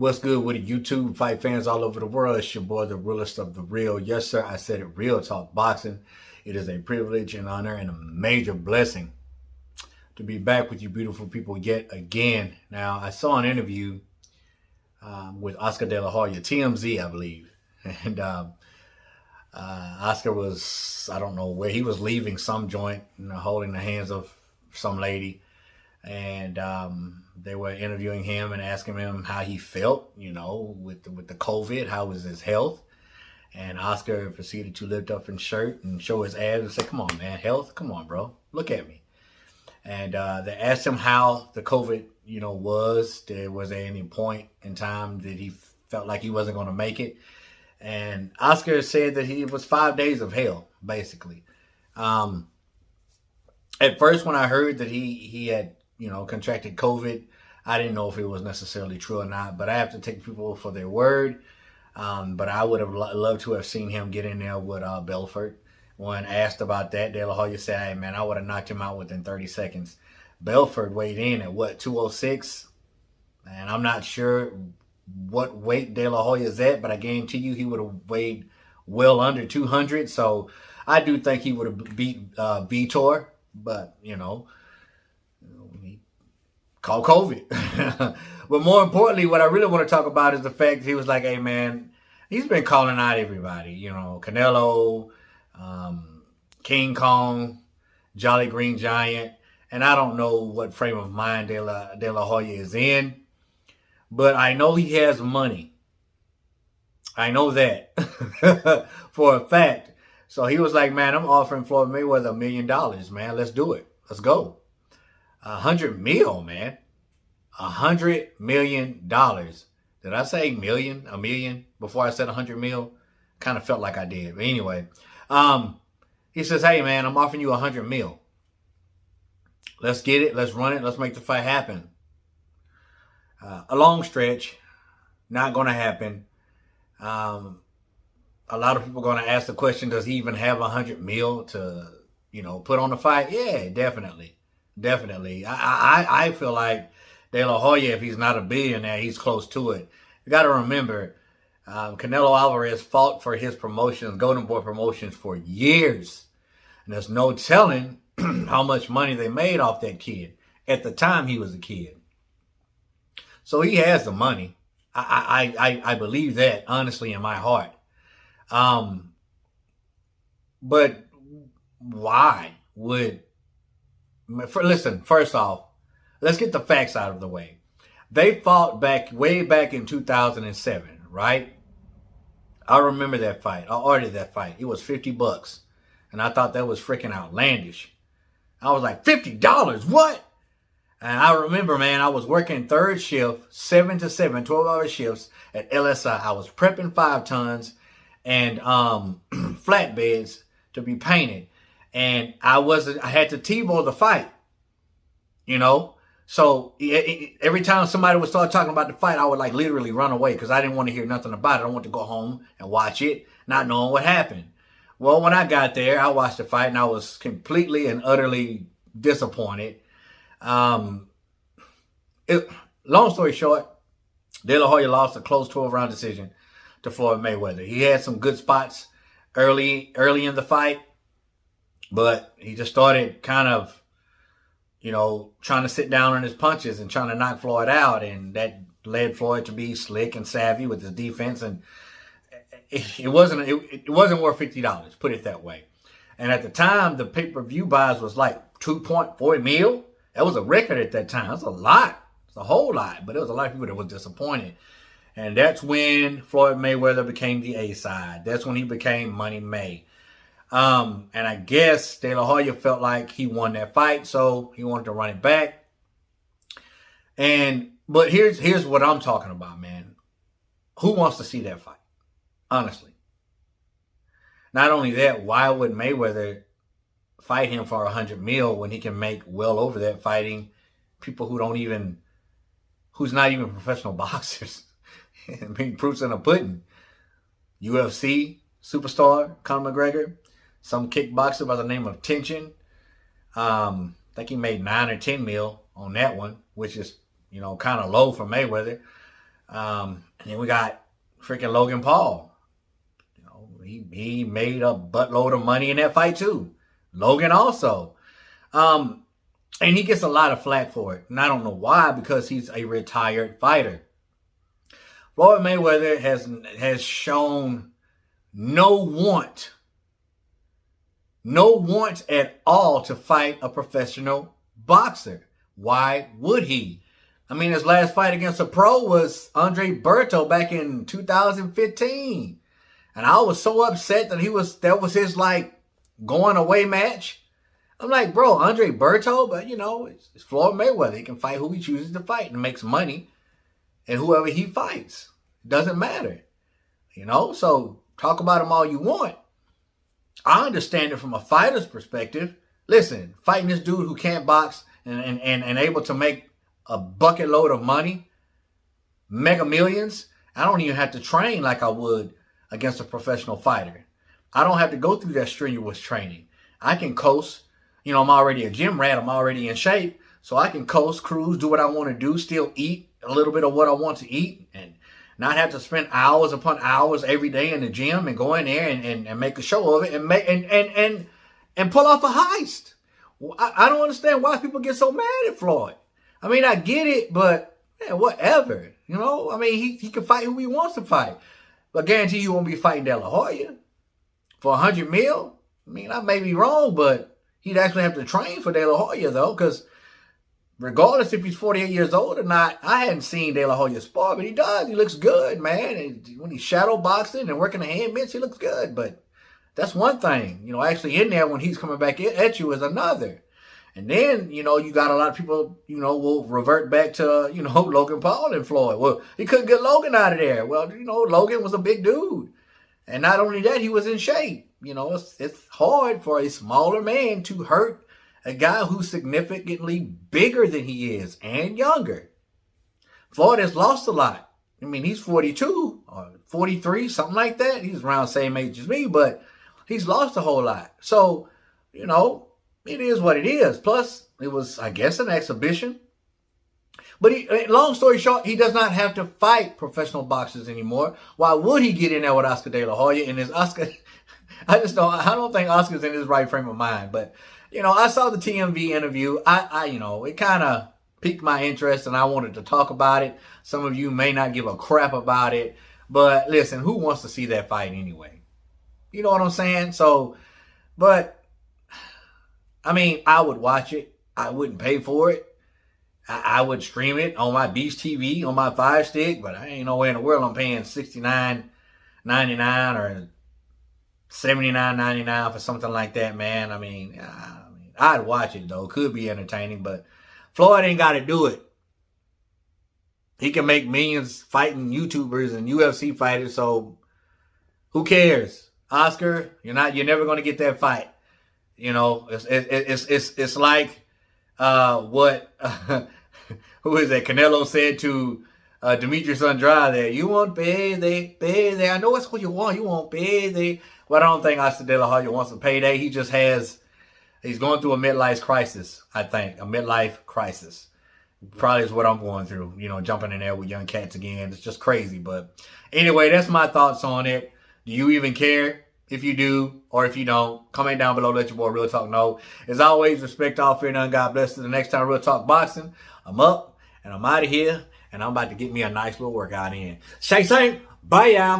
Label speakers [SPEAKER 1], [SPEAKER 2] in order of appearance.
[SPEAKER 1] What's good with the YouTube fight fans all over the world? It's your boy, the realest of the real. Yes, sir, I said it, Real Talk Boxing. It is a privilege and honor and a major blessing to be back with you beautiful people yet again. Now, I saw an interview with Oscar De La Hoya, TMZ, I believe. And Oscar was, I don't know where, he was leaving some joint, holding the hands of some lady. And they were interviewing him and asking him how he felt, with the COVID, how was his health. And Oscar proceeded to lift up his shirt and show his abs and say, "Come on, man, health? Come on, bro. Look at me." And they asked him how the COVID, was. Was there any point in time that he felt like he wasn't going to make it? And Oscar said that it was 5 days of hell, basically. At first, when I heard that he had, contracted COVID, I didn't know if it was necessarily true or not, but I have to take people for their word. But I would have loved to have seen him get in there with Belfort. When asked about that, De La Hoya said, "Hey, man, I would have knocked him out within 30 seconds. Belfort weighed in at, 206? And I'm not sure what weight De La Hoya is at, but I guarantee you he would have weighed well under 200. So I do think he would have beat Vitor, but, he called COVID. But more importantly, what I really want to talk about is the fact that he was like, "Hey, man," he's been calling out everybody, Canelo, King Kong, Jolly Green Giant. And I don't know what frame of mind De La Hoya is in, but I know he has money. I know that for a fact. So he was like, "Man, I'm offering Floyd Mayweather $1 million, man. Let's do it. Let's go." 100 mil, man. $100 million. Did I say million? A million before I said 100 mil? Kind of felt like I did. But anyway, he says, "Hey, man, I'm offering you 100 mil. Let's get it. Let's run it. Let's make the fight happen." A long stretch. Not going to happen. A lot of people are going to ask the question, does he even have 100 mil to, put on the fight? Yeah, definitely. Definitely. I feel like De La Hoya, if he's not a billionaire, he's close to it. You got to remember, Canelo Alvarez fought for his promotions, Golden Boy Promotions, for years. And there's no telling how much money they made off that kid at the time he was a kid. So he has the money. I believe that, honestly, in my heart. But why would... Listen, first off, let's get the facts out of the way. They fought way back in 2007, right? I remember that fight. I ordered that fight. It was $50. And I thought that was freaking outlandish. I was like, $50? What? And I remember, man, I was working third shift, 7 to 7, 12-hour shifts at LSI. I was prepping 5 tons and flatbeds to be painted. And I had to TiVo the fight, So every time somebody would start talking about the fight, I would literally run away because I didn't want to hear nothing about it. I wanted to go home and watch it, not knowing what happened. Well, when I got there, I watched the fight and I was completely and utterly disappointed. Long story short, De La Hoya lost a close 12-round decision to Floyd Mayweather. He had some good spots early in the fight. But he just started kind of, trying to sit down on his punches and trying to knock Floyd out. And that led Floyd to be slick and savvy with his defense. And it wasn't worth $50, put it that way. And at the time, the pay-per-view buys was like 2.4 mil. That was a record at that time. That's a lot. It's a whole lot. But there was a lot of people that was disappointed. And that's when Floyd Mayweather became the A-side. That's when he became Money May. And I guess De La Hoya felt like he won that fight, so he wanted to run it back. But here's what I'm talking about, man. Who wants to see that fight? Honestly. Not only that, why would Mayweather fight him for 100 mil when he can make well over that fighting people who's not even professional boxers? I mean, proof's in the pudding. UFC superstar Conor McGregor. Some kickboxer by the name of Tension. I think he made 9 or 10 mil on that one, which is, kind of low for Mayweather. And then we got freaking Logan Paul. You know, he made a buttload of money in that fight too. Logan also. And he gets a lot of flack for it. And I don't know why, because he's a retired fighter. Floyd Mayweather has shown no want at all to fight a professional boxer. Why would he? I mean, his last fight against a pro was Andre Berto back in 2015. And I was so upset that that was his like going away match. I'm like, bro, Andre Berto, but you know, it's Floyd Mayweather. He can fight who he chooses to fight and makes money. And whoever he fights, it doesn't matter. You know, so talk about him all you want. I understand it from a fighter's perspective. Listen, fighting this dude who can't box and able to make a bucket load of money, mega millions, I don't even have to train like I would against a professional fighter. I don't have to go through that strenuous training. I can coast. You know, I'm already a gym rat. I'm already in shape. So I can coast, cruise, do what I want to do, still eat a little bit of what I want to eat, and not have to spend hours upon hours every day in the gym and go in there and make a show of it and pull off a heist. I don't understand why people get so mad at Floyd. I mean, I get it, but man, whatever. You know, I mean, he can fight who he wants to fight. But I guarantee you won't be fighting De La Hoya for 100 mil. I mean, I may be wrong, but he'd actually have to train for De La Hoya, though, because regardless if he's 48 years old or not, I hadn't seen De La Hoya spar, but he does. He looks good, man. And when he's shadow boxing and working the hand mitts, he looks good. But that's one thing. You know, actually in there when he's coming back at you is another. And then, you know, you got a lot of people, you know, will revert back to, you know, Logan Paul and Floyd. Well, he couldn't get Logan out of there. Well, you know, Logan was a big dude. And not only that, he was in shape. You know, it's hard for a smaller man to hurt a guy who's significantly bigger than he is and younger. Floyd has lost a lot. I mean, he's 42 or 43, something like that. He's around the same age as me, but he's lost a whole lot. So, you know, it is what it is. Plus, it was, I guess, an exhibition. But long story short, he does not have to fight professional boxers anymore. Why would he get in there with Oscar De La Hoya? And his Oscar, I don't think Oscar's in his right frame of mind. But, you know, I saw the TMV interview. You know, it kind of piqued my interest and I wanted to talk about it. Some of you may not give a crap about it. But listen, who wants to see that fight anyway? You know what I'm saying? So, but, I mean, I would watch it. I wouldn't pay for it. I would stream it on my Beast TV, on my Fire Stick, but I ain't no way in the world I'm paying $69.99 or $79.99 for something like that, man. I mean, I'd watch it, though. Could be entertaining, but Floyd ain't got to do it. He can make millions fighting YouTubers and UFC fighters, so who cares? Oscar, you're never going to get that fight. You know, it's like what who is that? Canelo said to Demetrius Andrade, "You want payday, payday. I know it's what you want. You want payday." Well, I don't think Oscar De La Hoya wants a payday. He's going through a midlife crisis. I think a midlife crisis probably is what I'm going through. You know, jumping in there with young cats again. It's just crazy. But anyway, that's my thoughts on it. Do you even care? If you do, or if you don't, comment down below. Let your boy Real Talk know. As always, respect all, fear none, God bless. Till the next time Real Talk Boxing, I'm up and I'm out of here, and I'm about to get me a nice little workout in. Shay, bye, y'all.